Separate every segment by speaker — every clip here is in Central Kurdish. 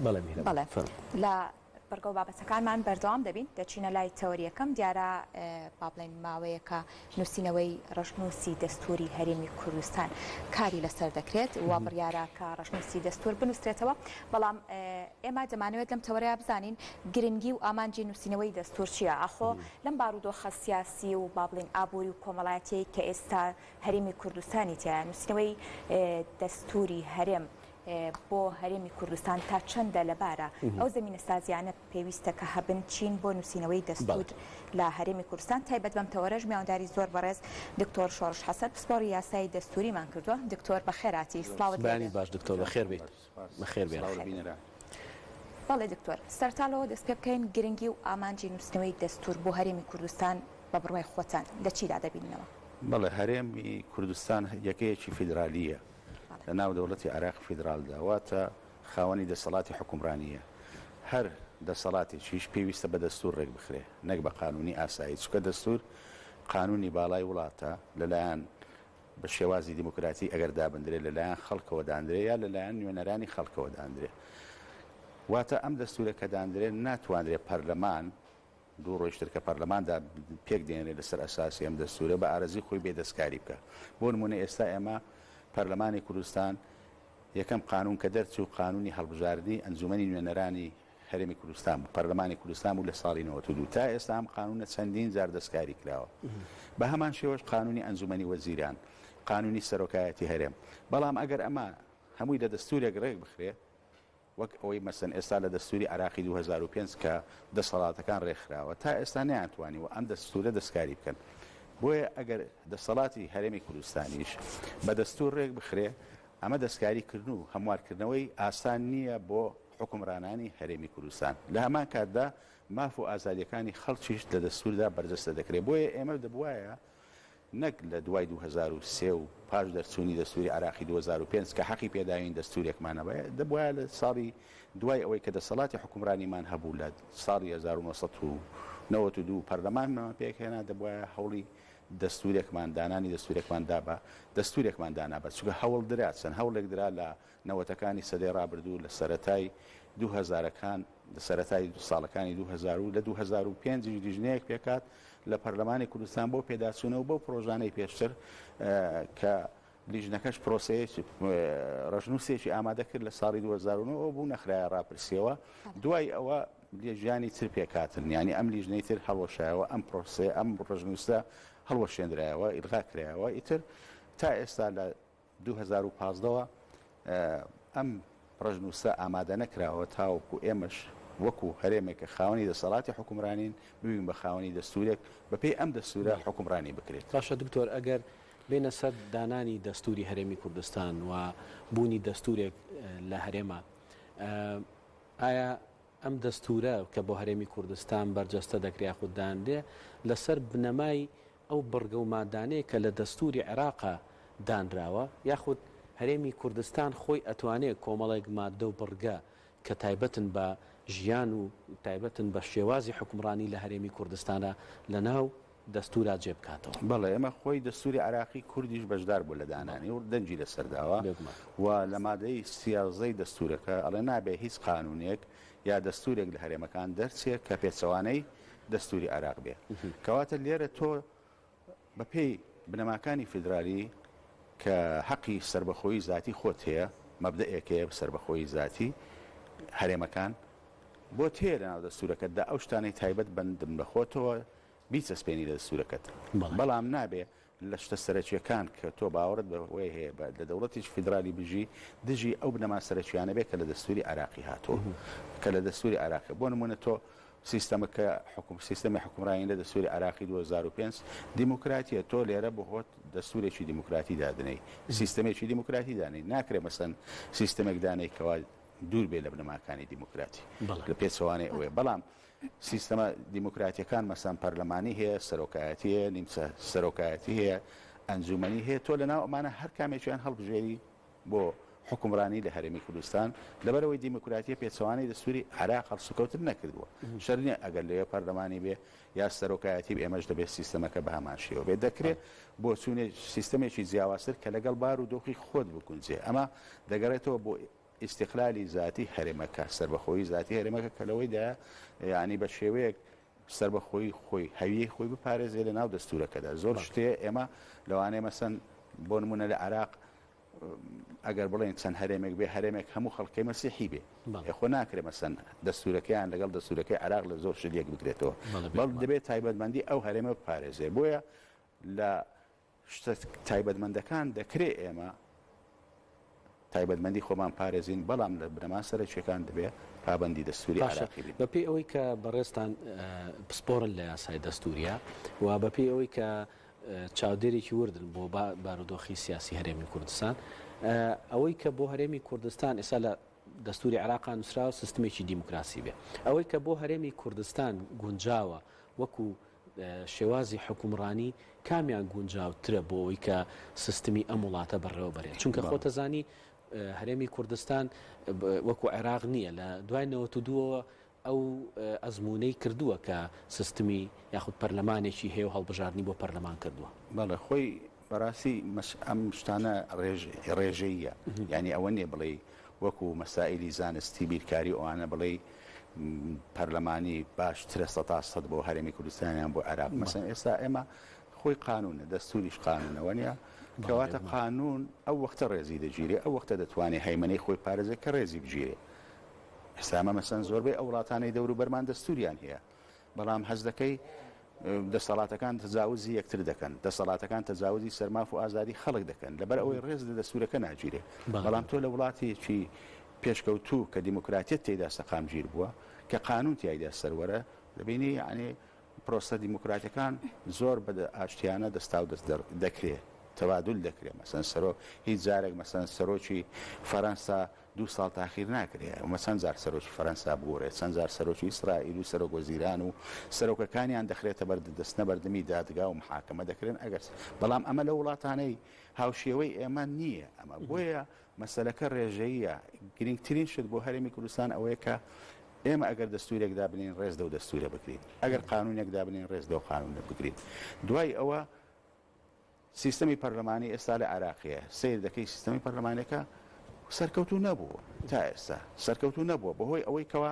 Speaker 1: بەڵێ لە بەرگە و بابەتەکانمان بەردەوام دەبین دەچینە لای تەوەریەکەم دیارە با بڵێن ماوەیەکە نووسینەوەی ڕەشنووسی دەستوری هەرێمی کوردستان کاری لەسەر دەکرێت وا بڕیارە کە ڕەشنووسی دەستور بنووسرێتەوە بەڵام ئێمە دەمانەوێت لەم تەوەرەیە بزانین گرنگی و ئامانجی نووسینەوەی دەستور چییە ئاخۆ لەم بارودۆخە سیاسی و با بڵێن ئابووری و کۆمەڵایەتی کە ئێستا هەرێمی کوردستانی تایە نووسینەوەی دەستوری هەرێم بۆ هەرێمی کوردستان تا چەندە لەبارە ئەو زمینە سازیانە پێویستە کە هەبن چین بۆ نووسینەوەی دەستور لە هەرێمی کوردستان تایبەت بەم تەوەرەش میوانداری زۆر بەڕێز دکتۆر شۆڕش حەسەن پسپۆڕی یاسای دەستوریمان کردووە دکتۆر بەخێراتی سڵاوت
Speaker 2: باش دکتۆر بەخێر بێت بەخێر بێت
Speaker 1: بەڵێ دکتۆر سەرتاڵەوە دەست پێ بکەین گرنگی و ئامانجی نووسینەوەی دەستور بۆ هەرێمی کوردستان بە بڕوای خۆتان لە چیدا دەبینەوە
Speaker 3: بەڵێ هەرێمی کوردستان یەکەیەکی فیدرالیە لە ناو دەوڵەتی عێراق فیدرالدا واتە خاوەنی دەسەڵاتی حکومڕانیە هەر دەسەڵاتێکیش پێویستە بە دەستور ڕێک بخرێ نەک بە قانونی ئاسایی چکە دەستور قانونی باڵای وڵاتە لەلایەن بە شێوازی دیموکراتی ئەگەر دابدرێ لەلایەن خەڵکەوە دانرێ یا لەلایەن نوێنەرانی خەڵکەوە دانرێ واتە ئەم دەستورە کە دانرێ ناتوانرێ پەرلەمان دوو ڕۆیشتر کە پەرلەماندا پێک دێنێت لەسەر ئەساسی ئەم دەستورە بە ئارەزی خۆی بێدەستکاری بکە بۆ نمونە ئێستا ئێمە پەرلەمانی کوردستان یەکەم قانون کە دەرچوو قانونی هەڵبژاردننی ئەنجومەنی نوێنەرانی هەرێمی کوردستان بوو پەرلەمانی کوردستان بوو لە ساڵی 92 تا ئێستا ئەم قانونە چەندین جار دەستکاری کراوە بە هەمان شێوەش قانونی ئەنجومەنی وەزیران قانونی سەرۆکایەتی هەرێم بەڵام ئەگەر ئەمە هەمووی لە دەستورێک ڕێک بخرێت وەک ئەوەی مەسەن ئێستا لە دەستوری عراقی 2005 کە دەسەڵاتەکان ڕێکخراوە تا ئێستا نەیانتوانیوە ئەم دەستورە دەستکاری بکەن بۆیە ئەگەر دەسەڵاتی هەرێمی کوردستانیش بە دەستور ڕێک بخرێ ئەمە دەستکاریکردن و هەموارکردنەوەی ئاسان نییە بۆ حکومڕانانی هەرێمی کوردستان لە هەمان کاتدا ماف و ئازادیەکانی خەڵکیش لە دەستوردا بەرجەستە دەکرێت بۆیە ئێمە دەبوایە نەک لە دوای 2003 و پاش دەرچوونی دەستوری عراقی 2005 کە حەقی پێداوین دەستورێکمانەوە دەبوایە لە ساڵی دوای ئەوەی کە دەسەڵاتی حکومڕانیمان هەبوو لە ساڵی 1992 پەرلەمانمان پێکهێنا دەبوایە هەوڵی دەستورێکمان دانانی دەستورێکمان دابە دەستورێکمان دانابە چونکە هەوڵ درات چەند هەوڵێک درا لە نەوەتەکانی سەدەی ڕابردوو لە سەرەتای 2000ەکان لە سەرەتای ساڵەکانی 2000 لە 2005 دیژنەیەک پێکات لە پەرلەمانی کوردستان بۆ پێداچوونەوە بۆ پرۆژانەی پێشتر کە لیژنەکەش پرۆسەیەکی ڕەشنووسێکی ئامادە کرد لە ساڵی 2009 بوو نەخرایە ڕاپرسیەوە دوای ئەوە لێژیانی تر پێکاتن ینی ئەم لیژنەی تر هەڵوەشایەوە ئەم پرۆسێ ئەم ڕەشنووسە هەڵوەشێنرایەوە ئیلغا کرایەوە ئیتر تا ئێستا لە 2015ەوە ئەم ڕەشنووسە ئامادە نەکراوە تاوەکو ئێمەش وەکو هەرێمێکە خاوەنی دەسەڵاتی حکومڕانین ببین بە خاوەنی دەستورێک بەپێی ئەم دەستورە حکومڕانی بکرێت
Speaker 2: باشە دکتۆر ئەگەر بێنە سەر دانانی دەستوری هەرێمی کوردستان و بوونی دەستورێک لە هەرێمە ئایا ئەم دەستورە کە بۆ هەرێمی کوردستان بەرجەستە دەکرێت خوددانێ لەسەر بنەمای ئەو بڕگە و مادانەیە کە لە دەستوری عێراقا دانراوە یاخود هەرێمی کوردستان خۆی ئەتوانێت کۆمەڵێک مادە و بڕگە کە تایبەتن بە ژیان و تایبەتن بە شێوازی حکومڕانی لە هەرێمی کوردستانە لە ناو دەستورا جێبکاتەوە
Speaker 3: بەڵێ ئەمە خۆی دەستوری عراقی کوردیش بەشدار بوو لە دانانی و دەنجی لەسەرداوە و لە مادەی سیازەی دەستورەکە ئەڵێ نابێ هیچ قانونێک یا دەستورێک لە هەرێمەکان دەرچێت کە پێچەوانەی دەستوری عراق بێ کەواتە لێرە تۆ بەپێی بنەماکانی فیدرالی کە حەقی سربەخۆیی ذاتی خۆت هەیە مەبدەئێکەیە سربەخۆیی ذاتی هەرێمەکان بۆ تێ لە ناو دەستورەکەتدا ئەو شتانەی تایبەت بندن بە خۆتەوە بیچەسپێنی لە دەستورەکەت بەڵام نابێ لە شتە سەرەکیەکان کە تۆ باوەڕت بەوەی هەیە لە دەوڵەتیش فیدرالی بژی دژی ئەو بنەما سەرەکیانە بێت کە لە دەستوری عراقی هاتۆ کە لە دەستوری عراقی بۆ نمونە تۆ سیستەمەکە سیستەمی حکومڕانی لە دەستوری عراقی 2005 دیموکراتیە تۆ لێرە بەهۆت دەستورێکی دیموکراتی دادنەی سیستەمێکی دیموکراتی دانەی ناکرێ مەسەن سیستەمێک دانەی کەوا دوور بێ لە بنەماکانی دیموکراتی لە پێچەوانەی ئەوێ بەڵام سیستەمە دیموکراتیەکان مەسان پەرلەمانی هەیە سەرۆکایەتی هەیە نیمچە سەرۆکایەتی هەیە ئەنجومەنی هەیە تۆ لە ناو ئەمانە هەر کامێکیان هەڵبژێری بۆ حکومڕانی لە هەرێمی کوردستان لەبەرەوەی دیموکراتیە پێچەوانەی دەستوری عراق هەڵسوکەوتن نەکردووە شەرنیە ئەگەر لەوێ پەرلەمانی بێ یا سەرۆکایەتی ئێمەش دەبێت سیستەمەکە بە هەمان شێوە بێت دەکرێت بۆ چوونێ سیستەمێکی جیاوازتر کە لەگەڵ بار و دۆخی خۆت بکونجێ ئەمە دەگەڕێتەوە بۆ ئیستیقلالی ذاتی هەرێمەکە سربەخۆیی ذاتی هەرێمەکە کە لەوەیدا ینی بە شێوەیەک سربەخۆی خۆی هەویەی خۆی بپارێزێ لە ناو دەستورەکەدا زۆر شتێ ئێمە لەوانەیە مەسەن بۆ نمونە لە عێراق ئەگەر بڵێن چەند هەرێمێک بێ هەرێمێک هەموو خەڵکی مەسیحی بێ خۆ ناکرێ مەسەن دەستورەکەیان لەگەڵ دەستورەکەی عێراق لە زۆر شتێک بکرێتەوە بەڵ دەبێت تایبەتمەندی ئەو هەرێمە بپارێزێ بۆیە لە شتە تایبەتمەندەکان دەکرێت ئێمە تایبەتمەندی خۆمان پارێزین بەڵام لە بنەما سەرچیەکان دەبێت پابەندی دەستوری عێراقی بین
Speaker 2: بەپێی ئەوەی کە بەڕێستان پسپۆرن لە یاسای دەستوریە و بەپێی ئەوەی کە چاودێرێکی وردن بۆ بارودۆخی سیاسی هەرێمی کوردستان ئەوەی کە بۆ هەرێمی کوردستان ئێستا لە دەستوری عێراقا نووسراوە سیستمێکی دیموکراسی بێ ئەوەی کە بۆ هەرێمی کوردستان گونجاوە وەکو شێوازی حکومڕانی کامیان گونجاوترە بۆ ئەوەی کە سیستمی ئەم وڵاتە بەڕێوە بەرێت چونکە خۆتەزانی هەرێمی کوردستان وەکو عێراق نییە لە دوای 92ەوە ئەو ئەزمونەی کردووە کە سیستمی یاخود پەرلەمانێکی هەیە و هەڵبژاردننی بۆ پەرلەمان کردووە
Speaker 3: بەڵێ خۆی بەڕاستی ئەم شتانە ڕێژەیە یعنی ئەوە نیە بڵێ وەکو مەسائلی زانستی بیرکاری ئەوانە بڵێ پەرلەمانی باشترە 100% بۆ هەرێمی کوردستانیان بۆ عێراق مەسەن ئێستا ئێمە خۆی قانونە دەستوریش قانونەوە نیە کەواتە قانون ئەو وەختە ڕێزی دەگیرێ ئەو وەختە دەتوانێت هەیمەنەی خۆی پارێزێت کە ڕێزی بگیرێ ئێستامە مەسەن زۆربەی ئەو وڵاتانەی دەور و بەرمان دەستوریان هەیە بەڵام حەز دەکەی دەسەڵاتەکان تجاوزی یەکتر دەکەن دەسەڵاتەکان تجاوزی سەرماف و ئازادی خەڵک دەکەن لەبەر ئەوەی ڕێز لە دەستورەکە ناگیرێ بەڵام تۆ لە وڵاتێکی پێشکەوتوو کە دیموکراتیت تێدا سەقامگیر بووە کە قانون تایدا سەروەرە دەبینی یعنی پرۆسە دیموکراتەکان زۆر بە ئاشتیانە دەستا و دەست دەکرێت تەبادل دەکرێت مەسەن سەرۆ هیچ جارێک مەسەن سەرۆکی فەرەنسا 2 ساڵ تاخیر ناکرێت و چەند جار سەرۆکی فەرەنسا بگۆڕێت چەند جار سەرۆکی ئیسرائیل و سەرۆک وەزیران و سەرۆکەکانیان دەخرێتە بەردەستنە بەردەمی دادگا و محاکەمە دەکرێن ئەگەر بەڵام ئەمە لە وڵاتانەی هاوشێوەی ئێمە نییە ئەمە بۆیە مەسەلەکە ڕێژەیە گرنگترین شت بۆ هەرێمی کوردستان ئەوەیە کە ئێمە ئەگەر دەستورێک دابنین ڕێز دە و دەستورە بکرین ئەگەر قانونێک دابنین ڕێز دە و قانون بکرین دوای ئەوە سیستەمی پەرلەمانی ئێستا لە عێراقیە سیر دەکەی سیستەمی پەرلەمانەکە سەرکەوتوو نەبووە تا ئێستا سەرکەوتوو نەبووە بەهۆی ئەوەی کەوە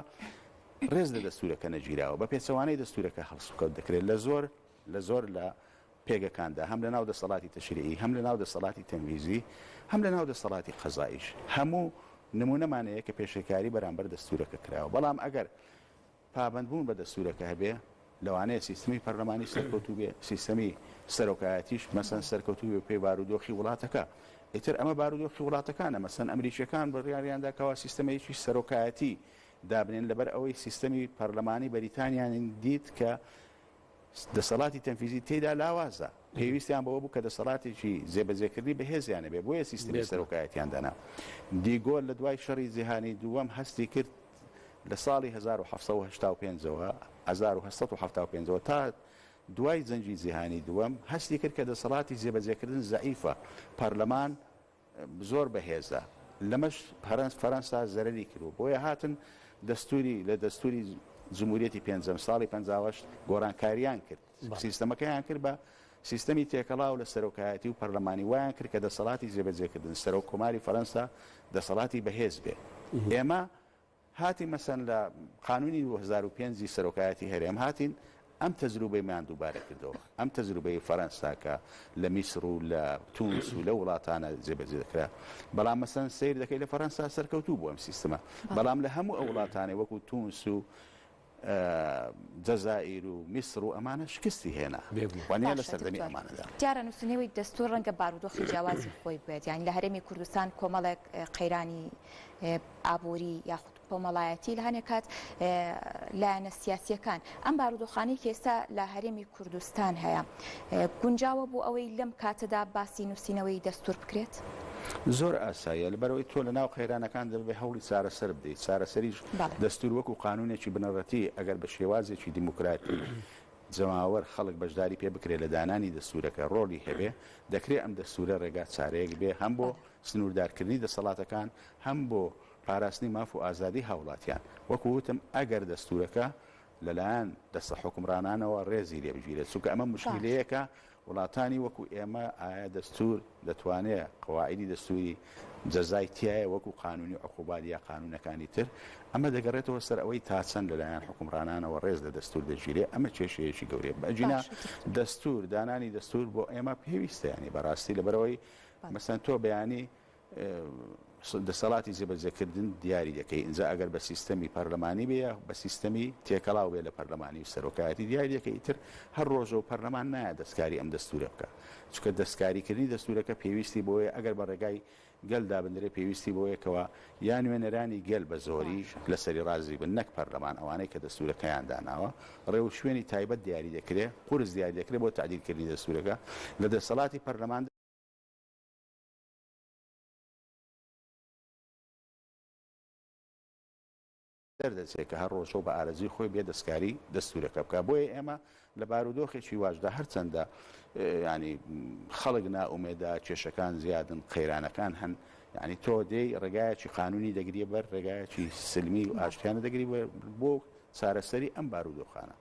Speaker 3: ڕێز لە دەستورەکە نەگیراوە بە پێچەوانەی دەستورەکە هەڵسوکەوت دەکرێت لە زۆر لە پێگەکاندا هەم لە ناو دەسەڵاتی تەشریعی هەم لە ناو دەسەڵاتی تەنویزی هەم لە ناو دەسەڵاتی قەزاییش هەموو نمونەمانەیە کە پێشێکاری بەرامبەر دەستورەکە کراوە بەڵام ئەگەر پابندبوون بە دەستورەکە هەبێ لەوانەیە سیستمی پەرلەمانی سەرکەوتوو بێ سیستەمی سەرۆکایەتیش مەسەن سەرکەوتوو بێ پێی بارودۆخی وڵاتەکە ئیتر ئەمە بارودۆخی وڵاتەکانە مەسەن ئەمریکیەکان بڕیاریاندا کەوا سیستەمەیەکی سەرۆکایەتی دابنێن لەبەر ئەوەی سیستەمی پەرلەمانی بەریتانیان دیت کە دەسەڵاتی تەنفیزی تێدا لاوازە پێویستیان بەوە بوو کە دەسەڵاتێکی جێبەجێکردنی بەهێزیانە بێ بۆیە سیستمی سەرۆکایەتیان دانا دیگۆل لە دوای شەڕی جیهانی دووەم هەستی کرد لە ساڵی 1975 تا دوای جەنگی جیهانی دووەم هەستی کرد کە دەسەڵاتی جێبەجێکردن زەعیفە پەرلەمان زۆر بەهێزە لەمەش فەرەنسا زەرەری کردو بۆیە هاتن لە دەستوری جمهوریەتی پێنجەم ساڵی 58 گۆڕانکاریان کرد سیستەمەکەیان کرد بە سیستەمی تێکەڵاو لە سەرۆکایەتی و پەرلەمانی وایان کرد کە دەسەڵاتی جێبەجێکردن سەرۆک کۆماری فەرەنسا دەسەڵاتی بەهێز بێ ئێمە هاتی مەسەن لە قانونی 2005 سەرۆکایەتی هەرێم هاتین ئەم تەجروبەیمان دووبارە کردەوە ئەم تەجروبەی فەرەنسا کە لە میسر و لە تونس و لە وڵاتانە جێبەجێ دەکرا بەڵام مەسەن سیر دەکەی لە فەرەنسا سەرکەوتوو بوو ئەم سیستەمە بەڵام لە هەموو ئەو وڵاتانەی وەکو تونس و جەزائیر و میسر و ئەمانە شکستی هێنا وانەیە لە سەردەمی ئەمانەدا
Speaker 1: دیارە نووسینەوەی دەستور ڕەنگە بارودۆخی جیاوازی خۆی بێت یانی لە هەرێمی کوردستان کۆمەڵێک قەیرانی ئابووری یاخود کۆمەڵایەتی لە هەنێک کات لایەنە سیاسیەکان ئەم بارودۆخانەی کە ئێستا لە هەرێمی کوردستان هەیە گونجاوە بوو ئەوەی لەم کاتەدا باسی نووسینەوەی دەستور بکرێت
Speaker 3: زۆر ئاساییە لەبەرەوەی تۆ لە ناو قەیرانەکان دەبێ هەوڵی چارەسەر بدەیت چارەسەریش دەستور وەکو قانونێکی بنەڕەتی ئەگەر بە شێوازێکی دیموکراتی جەماوەر خەڵک بەشداری پێ بکرێت لە دانانی دەستورەکە ڕۆڵی هەبێ دەکرێت ئەم دەستورە ڕێگا چارەیەک بێ هەم بۆ سنووردارکردنی دەسەڵاتەکان هەم بۆ پاراستنی ماف و ئازادی هاوڵاتیان وەکو وتم ئەگەر دەستورەکە لەلایەن دەستە حکومڕانانەوە ڕێزی لێ بگیرێت چونکە ئەمە مشکلەیەکە وڵاتانی وەکو ئێمە ئایا دەستور دەتوانێت قواعیدی دەستوری جەزای تایە وەکو قانونی عقوبات یا قانونەکانی تر ئەمە دەگەڕێتەوە سەر ئەوەی تا چەند لەلایەن حکومڕانانەوە ڕێز لە دەستور دەگیرێت ئەمە کێشەیەکی گەورەیە بەجینا دەستور دانانی دەستور بۆ ئێمە پێویستە ینی بەڕاستی لەبەرەوەی مەسەن تۆ بەیانی دەسەڵاتی جێبەجێکردن دیاری دەکەی اینجا ئەگەر بە سیستەمی پەرلەمانی بێ بە سیستەمی تێکەڵاو بێ لە پەرلەمانی و سەرۆکایەتی دیاری دەکەی تر هەر ڕۆژە و پەرلەمان نایە دەستکاری ئەم دەستورە بکە چونکە دەستکاریکردنی دەستورەکە پێویستی بۆیە ئەگەر بە ڕێگای گەل دابدرێ پێویستی بۆیەکەوە یان نوێنەرانی گەل بە زۆری لەسەری ڕازی بن نەک پەرلەمان ئەوانەی کە دەستورەکەیان داناوە ڕێو شوێنی تایبەت دیاری دەکرێت قورس دیاری دەکرێت بۆ تعدیلکردنی دەستورەکە لە دەسەڵاتی پەرلەمان دەردەچێت کە هەر ڕۆژە بە ئارەزی خۆی بێ دەستکاری دەستورەکە بکە بۆیە ئێمە لە بارودۆخێکی واشدا هەرچەندە ینی خەڵک ناومێدا کێشەکان زیادن قەیرانەکان هەن ینی تۆ دێی ڕێگایەکی قانونی دەگریە بەر ڕێگایەکی سلمی و ئاشتیانە دەگری بۆ چارەسەری ئەم بارودۆخانە.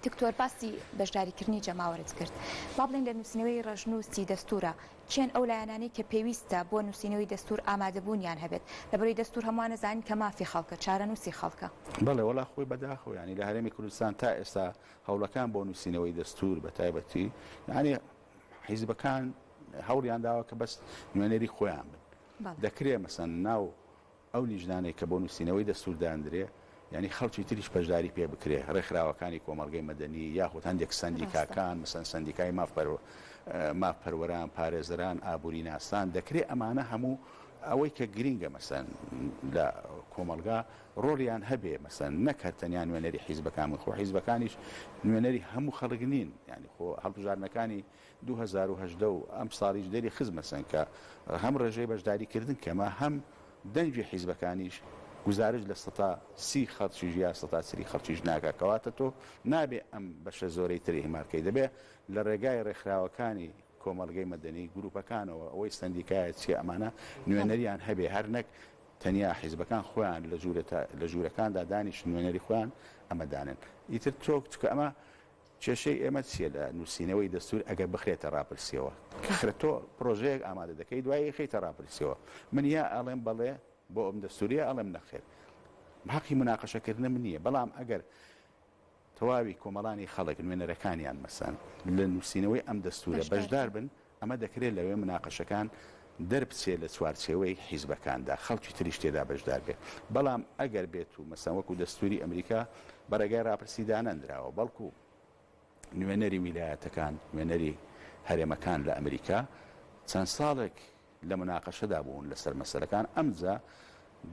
Speaker 1: دکتۆر باسی بەشداریکردنی جەماوەرت کرد با بڵێن لە نووسینەوەی ڕژنووسی دەستورە چێن ئەو لایەنانەی کە پێویستە بۆ نووسینەوەی دەستور ئامادەبوونیان هەبێت لەبەرەوەی دەستور هەمووان نەزانین کە مافی خەڵکە چارەنووسی خەڵکە
Speaker 3: بەڵێ وەڵا خۆی بەداخۆ ینی لە هەرێمی کوردستان تا ئێستا هەوڵەکان بۆ نووسینەوەی دەستور بە تایبەتی ینی حیزبەکان هەوڵیان داوە کە بەس نوێنەری خۆیان بن دەکرێت مەسەن ناو ئەو لیژنانەی کە بۆ نووسینەوەی دەستور دانرێ ینی خەڵکی تریش بەشداری پێ بکرێ ڕێکخراوەکانی کۆمەڵگەی مەدەنی یاخود هەندێک سەندیکاکان مەسەن سەندیکای مافپەروەران پارێزەران ئابووری ناسان دەکرێت ئەمانە هەموو ئەوەی کە گرینگە مەسەن لە کۆمەلگا ڕۆڵیان هەبێ مەسەن نەکەتەنیان نوێنەری حیزبەکان خۆ حیزبەکانیش نوێنەری هەموو خەڵک نین ینی خۆ هەڵبژارنەکانی 2010 و ئەم ساڵیش دەری خزمەسەن کە هەم ڕێژەی بەشداریکردن کەمە هەم دەنگی حیزبەکانیش گزارش لە 130 خەڵکیش یا 130 خەڵکیش ناکەکەواتە تۆ نابێ ئەم بەشە زۆرەی تری هێمارکەی دەبێ لە ڕێگای ڕێکخراوەکانی کۆمەڵگەی مەدەنی گروپەکانەوە ئەوەی سندیکایە چی ئەمانە نوێنەریان هەبێ هەر نەک تەنیا حیزبەکان خۆیان لە ژوورەکاندا دانیش نوێنەری خۆیان ئەمە دانن ئیتر تۆ چکە ئەمە کێشەی ئێمە چیە لە نووسینەوەی دەستور ئەگەر بخرێتە ڕاپرسیەوە تۆ پرۆژەیەک ئامادە دەکەی دوایی خەیتە ڕاپرسیەوە من یا ئەڵێم بەڵێ بۆ ئەم دەستوریە ئەڵێم نەخێر حەقی مناقەشەکردن من نییە بەڵام ئەگەر تەواوی کۆمەڵانی خەڵک نوێنەرەکانیان مەسەن لە نووسینەوەی ئەم دەستورە بەشدار بن ئەمە دەکرێت لەوێ مناقەشەکان دەربچێت لە چوارچێوەی حیزبەکاندا خەڵکی تریش تێدا بەشدار بێت بەڵام ئەگەر بێت و مەسەن وەکو دەستوری ئەمریکا بەڕێگای ڕاپرسی دانەندراوە بەڵکو نوێنەری ویلایەتەکان نوێنەری هەرێمەکان لە ئەمریکا چەند ساڵێک لە مناقەشەدا بوون لەسەر مەسەلەکان ئەمجا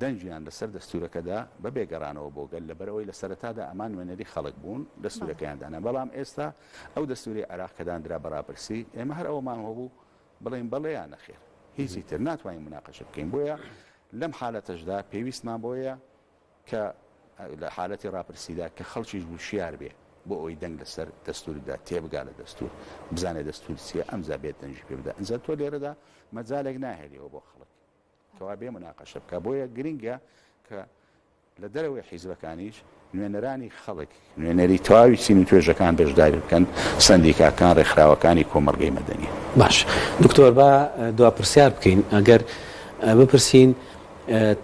Speaker 3: دەنجیان لەسەر دەستورەکەدا بە بێگەڕانەوە بۆ گەل لەبەرەوەی لە سەرەتادا ئەمان نوێنەری خەڵک بوون دەستورەکەیاندانە بەڵام ئێستا ئەو دەستوری عێراق کە دانرا بەڕاپرسی ئێمە هەر ئەومان هەبوو بڵێن بەڵێ یان نەخێر هیچی تر ناتوانین مناقەشە بکەین بۆیە لەم حالەتەشدا پێویستمان بۆیە کە لە حالەتی ڕاپرسیدا کە خەڵکیش بوشیار بێ بۆ ئەوی دەنگ لەسەر دەستوردا تێبگا لە دەستور بزانێت دەستور چیە ئەمجا بێت دەنجی پێ بدە ئەنجا تۆ لێرەدا مەجالێک ناهێنیەوە بۆ خەڵک کەوا بێ مناقەشە بکە بۆیە گرنگە کە لە دەرەوەی حیزبەکانیش نوێنەرانی خەڵک نوێنەری تەواوی چین و توێژەکان بەشداری بکەن سەندیکاکان ڕێکخراوەکانی کۆمەڵگەی مەدەنی.
Speaker 2: باش دکتۆر با دواپرسیار بکەین ئەگەر بپرسین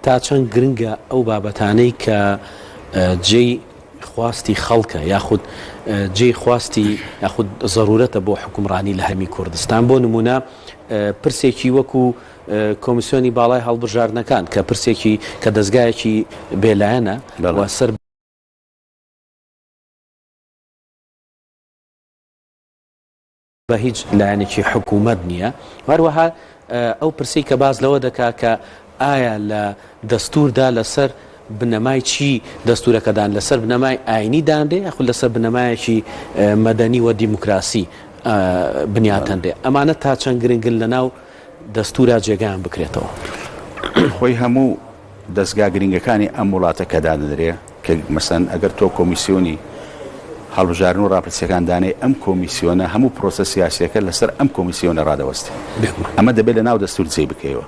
Speaker 2: تا چەند گرنگە ئەو بابەتانەی کە جێی خواستی خەڵکە یاخود جێی خواستی یاخود ضرورەتە بۆ حکومڕانی لە هەرمی کوردستان بۆ نمونە پرسێکی وەکو کۆمیسیۆنی باڵای هەڵبژاردنەکان کە پرسێکی کە دەستگایەکی بێلایەنە سەر بە هیچ لایەنێکی حکوومەت نییە هەروەها ئەو پرسی کە باز لەوە دەکا کە ئایا لە دەستوردا لەسەر بنەمای چی دەستورەکەدان لەسەر بنەمای ئاینی داندێ یاخود لەسەر بنەمایەکی مەدەنی و دیموکراسی بنیاتەندێ ئەمانە تا چەند گرنگن لەناو دەستورا جێگایان بکرێتەوە
Speaker 3: خۆی هەموو دەستگا گرنگەکانی ئەم وڵاتە کە دادرێ کە مەسەن ئەگەر تۆ کۆمیسیۆنی هەڵبژاردن و ڕاپرسیەکان دانێ ئەم کۆمیسیۆنە هەموو پرۆسە سیاسیەکە لەسەر ئەم کۆمیسیۆنە ڕادەوەستێ ئەمە دەبێت لە ناو دەستور جێ بکەیەوە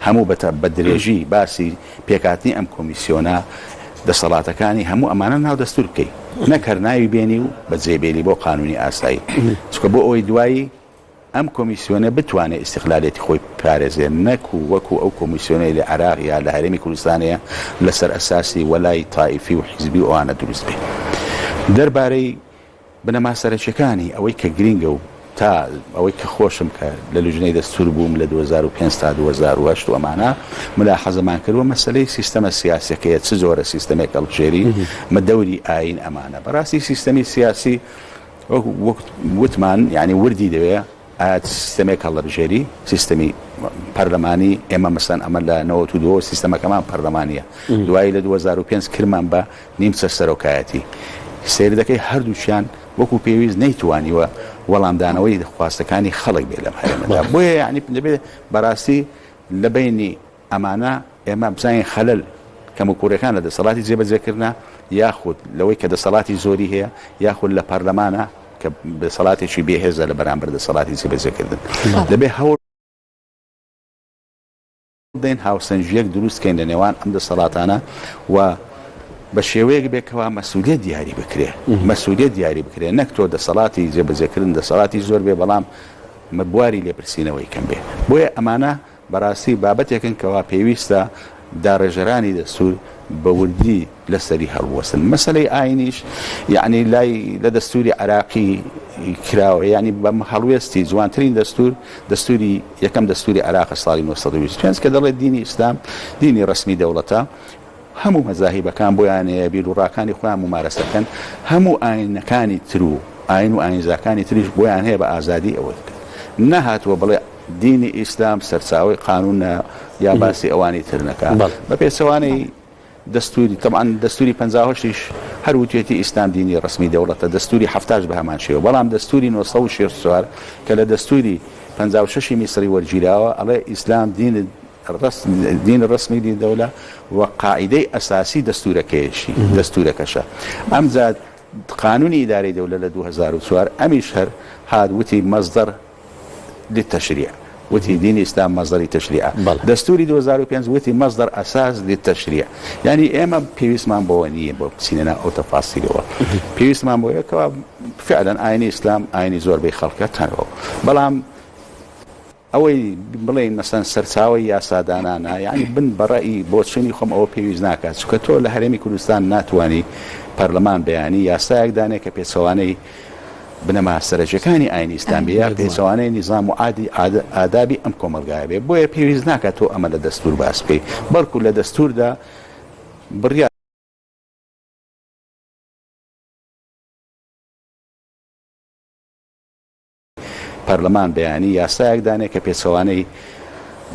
Speaker 3: هەموو بە درێژی باسی پێکاتنی ئەم کۆمیسیۆنە دەسەڵاتەکانی هەموو ئەمانە ناو دەستور بکەیت نەک هەر ناوی بێنی و بە جێبێلی بۆ قانونی ئاسایی چکە بۆ ئەوەی دوایی ئەم کۆمیسیۆنە بتوانێت استقلالێتی خۆی پارێزێن نەکو وەکو ئەو کۆمیسیۆنەی لە عێراق یا لە هەرێمی کوردستانەیە لەسەر ئەساسی وەلای تایفی و حیزبی و ئەوانە دروست بێ. دەربارەی بنەما سەرچیەکانی ئەوەی کە گرینگە و تا ئەوەی کە خۆشم کە لە لوژنەی دەستور بووم لە 2005 تا 2008 و ئەمانە ملاحەزەمان کردووە مەسەلەی سیستەمە سیاسیەکەیە چ زۆرە سیستەمێک هەڵبژێری مەدەوری ئاین ئەمانە بەڕاستی سیستەمی سیاسی وتمان یعنی وردی دەوێت ئاات سیستەمێک هەڵبژێری سیستەمی پەرلەمانی ئێمە مەسەن ئەمە لە 92 سیستەمەکەمان پەرلەمانیە دوایی لە 2005 کرمان بە نیمچە سەرۆکایەتی سیر دەکەی هەردووچیان وەکو پێویست نەیتوانیوە وەڵامدانەوەی دەخواستەکانی خەڵک بێ لەم هەرێمەدا بۆیە یعنی دەبێت بەڕاستی لە بینی ئەمانە ئێمە بزانین خەلەل کەموکوڕەکان لە دەسەڵاتی جێبەجێکردنا یاخود لەوەی کە دەسەڵاتی زۆری هەیە یاخود لە پەرلەمانە کە دەسەڵاتێکی بێهێزە لە بەرامبەر دەسەڵاتی جێبەجێکردن دەبێت هەوڵ بدەین هاوسەنگیەک دروستکەین لە نێوان ئەم دەسەڵاتانە و بە شێوەیەک بێکەوە مەسئولیت دیاری بکرێ مەسئولیت دیاری بکرێ نەک تۆ دەسەڵاتی جێبەجێکردن دەسەڵاتی زۆر بێ بەڵام بواری لێپرسینەوەی کەم بێ بۆیە ئەمانە بەڕاستی بابەتێکن کەوا پێویستە داڕێژەرانی دەستور بە وردی لەسەری هەڵوەستن مەسەلەی ئاینیش یعنی لای لە دەستوری عراقی کراوە ینی بە هەڵوێستی جوانترین دەستوری یەکەم دەستوری عراق ساڵی 1920 کە دەڵێت دینی ئیسلام دینی ڕسمی دەوڵەتە هەموو مەزاهیبەکان بۆیانەیە بیرروڕاکانی خۆیان ممارەسەکەن هەموو ئاینەکانی تر و ئاین و ئاینزاکانی تریش بۆیان هەیە بە ئازادی ئەوە دەکەن نەهاتووە بڵێ دینی ئیسلام سەرچاوی قانونە یا باسی ئەوانی تر نەکات بە پێچەوانەی دەستوری طبعا دەستوری 58ش هەر وتێتی ئیسلام دینی ڕسمی دەوڵەتە دەستوری 70 بە هەمان شێوە بەڵام دەستوری 1964 کە لە دەستوری 56 میسری وەرگیراوە ئەڵێ ئیسلام دین ڕسمی دی دەوڵە و قاعدەی ئەساسی دەستورەکەشە ئەمجا قانونی ئیدارەی دەوڵە لە 2004 ئەمیش هەر هات وتی مەصدەر للتشريع وتي دين الإسلام مصدر تشريع دستوري 2005 وتي مصدر أساس للتشريع يعني إما بيسمان بوانية بسيننا أو تفاصيل بيسمان بوانية فعلا آيني إسلام آيني زور بي خلقة تنو بلام أوي بلين مثلا سرساوي يا سادانانا يعني بن برأي بوتشيني خم أو بيوزناكا سكتو لهرمي كردستان ناتواني برلمان بياني يا ساق داني كبيسواني بنەما سەرچیەکانی ئاینی ئیسلامیە پێچەوانەی نیزام و ئادابی ئەم کۆمەلگایە بێ بۆیە پێویست ناکات تۆ ئەمە لە دەستور باس بکەی بەڵکو لە دەستوردا بڕیار پەرلەمان بەیانی یاسایەک دانێ کە پێچەوانەی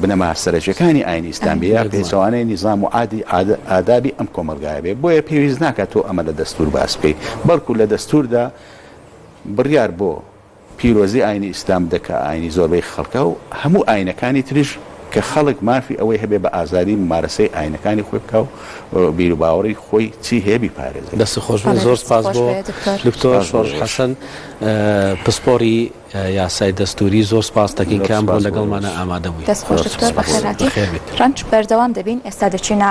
Speaker 3: بنەما سەرچیەکانی ئاینی ئیسلامیە پێچەوانەی نیزام و ئادابی ئەم کۆمەلگایە بێ بۆیە پێویست ناکات تۆ ئەمە لە دەستور باس بکەی بەڵکو لە دەستوردا بڕیار بۆ پیرۆزی ئاینی ئیسلام دەکە ئاینی زۆربەی خەڵکە و هەموو ئاینەکانی تریش کە خەڵک مافی ئەوەی هەبێ بە ئازادی ممارەسەی ئاینەکانی خۆی بکە و بیر و باوەڕی خۆی چی هەیە بیپارێزێت.
Speaker 2: دەست خۆش زۆر سپاس بۆ دکتۆر شۆرش حەسەن پسپۆری یاسای دەستوری زۆر سپاس دەکەین کام بۆ لەگەڵمانە ئامادە بووی.
Speaker 1: دەست خۆش دکتۆر بەخێر هاتی. ڕەنج بەردەوام دەبین ئێستا دەچینە